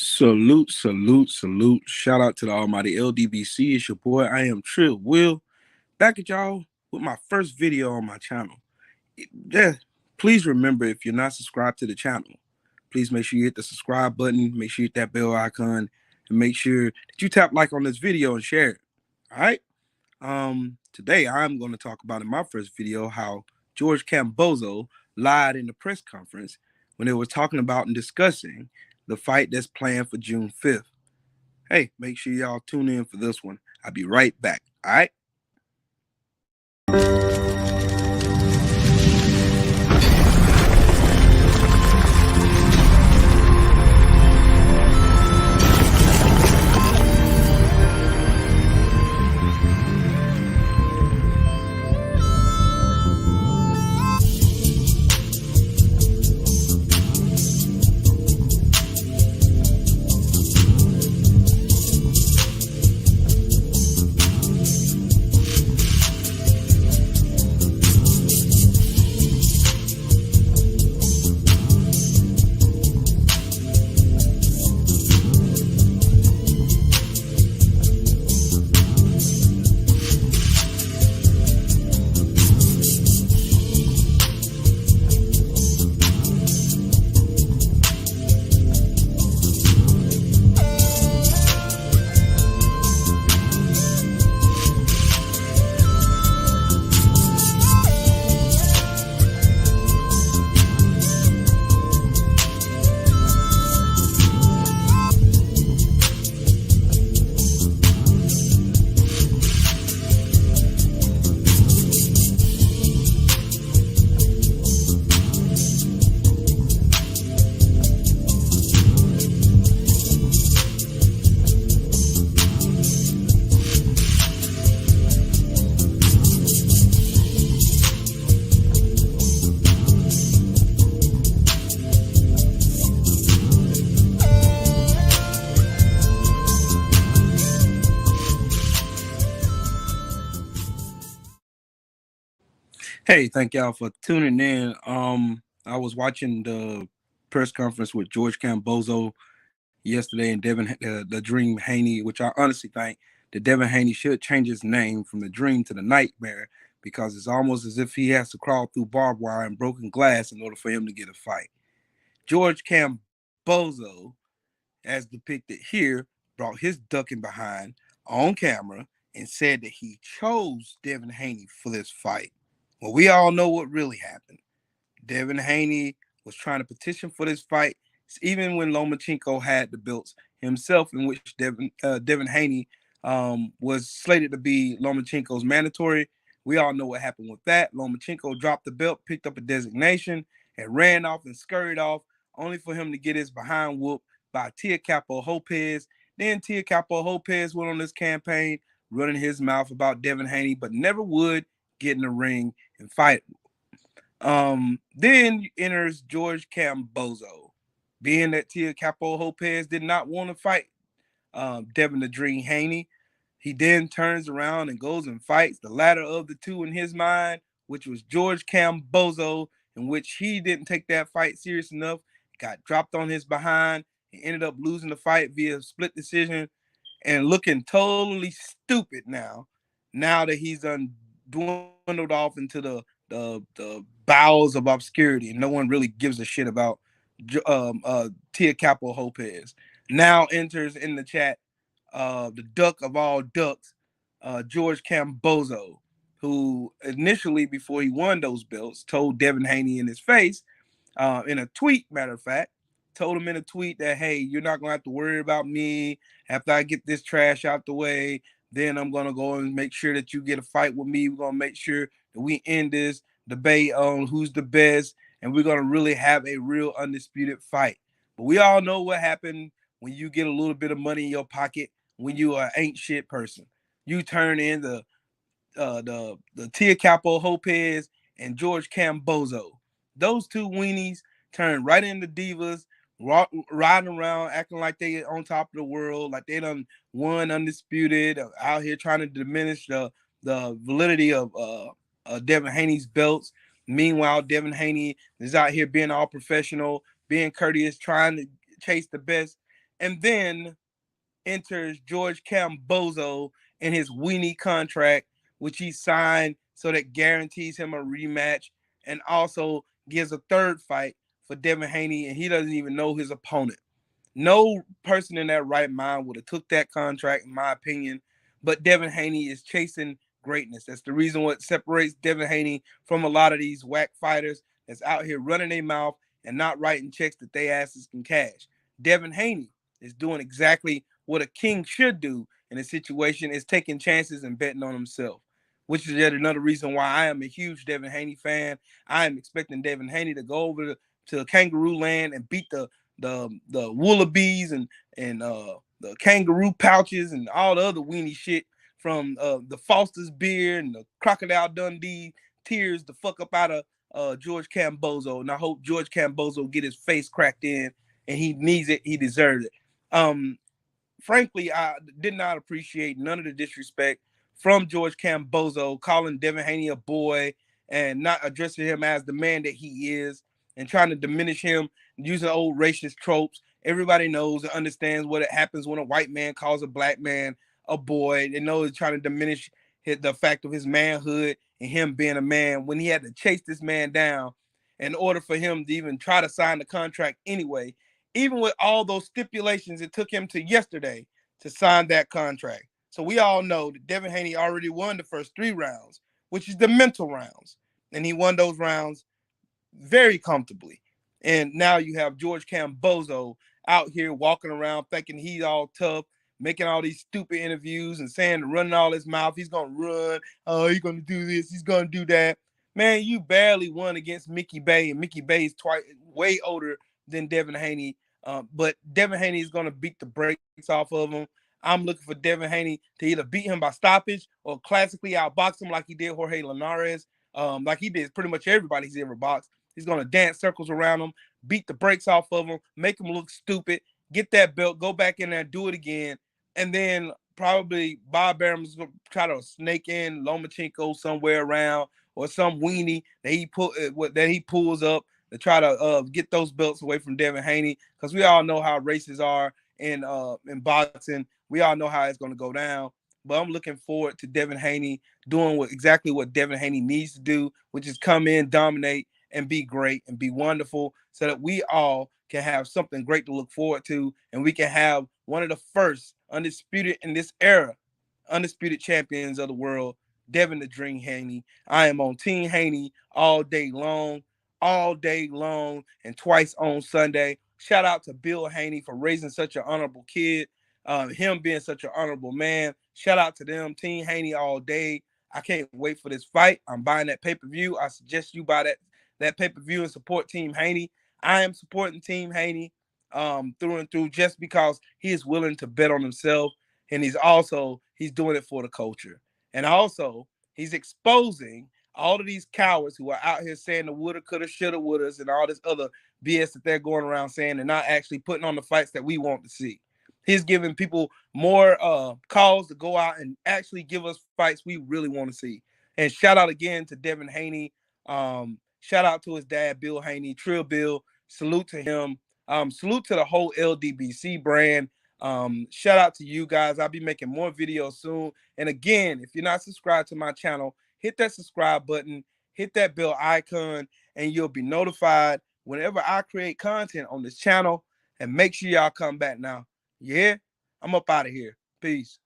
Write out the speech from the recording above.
Salute, salute, salute. Shout out to the almighty LDBC. It's your boy, I am Trill Will. Back at y'all with my first video on my channel. Yeah, please remember, if you're not subscribed to the channel, please make sure you hit the subscribe button, make sure you hit that bell icon, and make sure that you tap like on this video and share it. All right? Today I'm going to talk about in my first video how George Kambozo lied in the press conference when they were talking about and discussing the fight that's planned for June 5th. Hey, make sure y'all tune in for this one. I'll be right back. All right? Hey, thank y'all for tuning in. I was watching the press conference with George Kambozo yesterday and Devin, the Dream Haney, which I honestly think that Devin Haney should change his name from the Dream to the Nightmare, because it's almost as if he has to crawl through barbed wire and broken glass in order for him to get a fight. George Kambozo, as depicted here, brought his ducking behind on camera and said that he chose Devin Haney for this fight. Well, we all know what really happened. Devin Haney was trying to petition for this fight, even when Lomachenko had the belts himself, in which Devin Haney was slated to be Lomachenko's mandatory. We all know what happened with that. Lomachenko dropped the belt, picked up a designation, and ran off and scurried off, only for him to get his behind whooped by Tia Capo Lopez. Then Tia Capo Lopez went on this campaign, running his mouth about Devin Haney, but never would get in the ring and fight. Then enters George Kambozo. Being that Tia Capo Lopez did not want to fight Devin the Dream Haney, he then turns around and goes and fights the latter of the two in his mind, which was George Kambozo, in which he didn't take that fight serious enough, got dropped on his behind, and ended up losing the fight via split decision and looking totally stupid now that he's dwindled off into the bowels of obscurity, and no one really gives a shit about Tia Capo Lopez. Now enters in the chat the duck of all ducks, George Kambozo, who initially, before he won those belts, told Devin Haney in his face, in a tweet, matter of fact, told him in a tweet that, hey, you're not going to have to worry about me after I get this trash out the way. Then I'm going to go and make sure that you get a fight with me. We're going to make sure that we end this debate on who's the best, and we're going to really have a real undisputed fight. But we all know what happened when you get a little bit of money in your pocket, when you are an ain't shit person. You turn in the Tia Capo Lopez and George Kambozo. Those two weenies turn right into divas, riding around acting like they on top of the world, like they done won undisputed, out here trying to diminish the validity of Devin Haney's belts. Meanwhile, Devin Haney is out here being all professional, being courteous, trying to chase the best. And then enters George Kambozo in his weenie contract, which he signed so that guarantees him a rematch and also gives a third fight for Devin Haney, and he doesn't even know his opponent. No person in their right mind would have took that contract, in my opinion. But Devin Haney is chasing greatness. That's the reason what separates Devin Haney from a lot of these whack fighters that's out here running their mouth and not writing checks that they asses can cash. Devin Haney is doing exactly what a king should do in a situation, is taking chances and betting on himself, which is yet another reason why I am a huge Devin Haney fan. I am expecting Devin Haney to go over to Kangaroo Land and beat the Wallabies and the kangaroo pouches and all the other weenie shit from the Foster's beer and the Crocodile Dundee tears the fuck up out of George Kambozo. And I hope George Kambozo get his face cracked in, and he needs it. He deserves it. Frankly, I did not appreciate none of the disrespect from George Kambozo, calling Devin Haney a boy and not addressing him as the man that he is and trying to diminish him using old racist tropes. Everybody knows and understands what it happens when a white man calls a black man a boy. They know he's trying to diminish the fact of his manhood and him being a man when he had to chase this man down in order for him to even try to sign the contract anyway. Even with all those stipulations, it took him to yesterday to sign that contract. So we all know that Devin Haney already won the first 3 rounds, which is the mental rounds. And he won those rounds very comfortably. And now you have George Kambozo out here walking around thinking he's all tough, making all these stupid interviews and saying, running all his mouth, he's going to run. Oh, he's going to do this. He's going to do that. Man, you barely won against Mickey Bay, and Mickey Bay is way older than Devin Haney. But Devin Haney is going to beat the brakes off of him. I'm looking for Devin Haney to either beat him by stoppage or classically outbox him like he did Jorge Linares, like he did pretty much everybody he's ever boxed. He's going to dance circles around him, beat the brakes off of him, make him look stupid, get that belt, go back in there, do it again. And then probably Bob Arum's going to try to snake in Lomachenko somewhere around or some weenie that he pulls up to try to get those belts away from Devin Haney, because we all know how races are in boxing. We all know how it's going to go down. But I'm looking forward to Devin Haney doing exactly what Devin Haney needs to do, which is come in, dominate, and be great and be wonderful, so that we all can have something great to look forward to, and we can have one of the first undisputed in this era, undisputed champions of the world, Devin the Dream Haney. I am on Team Haney all day long, and twice on Sunday. Shout out to Bill Haney for raising such an honorable kid, him being such an honorable man. Shout out to them, Team Haney all day. I can't wait for this fight. I'm buying that pay-per-view. I suggest you buy that pay-per-view and support Team Haney. I am supporting Team Haney through and through, just because he is willing to bet on himself, and he's doing it for the culture. And also, he's exposing all of these cowards who are out here saying the woulda, coulda, shoulda, wouldas, and all this other BS that they're going around saying and not actually putting on the fights that we want to see. He's giving people more calls to go out and actually give us fights we really want to see. And shout out again to Devin Haney. Shout out to his dad, Bill Haney, Trill Bill. Salute to him. Salute to the whole LDBC brand. Shout out to you guys. I'll be making more videos soon. And again, if you're not subscribed to my channel, hit that subscribe button, hit that bell icon, and you'll be notified whenever I create content on this channel. And make sure y'all come back now. Yeah, I'm up out of here. Peace.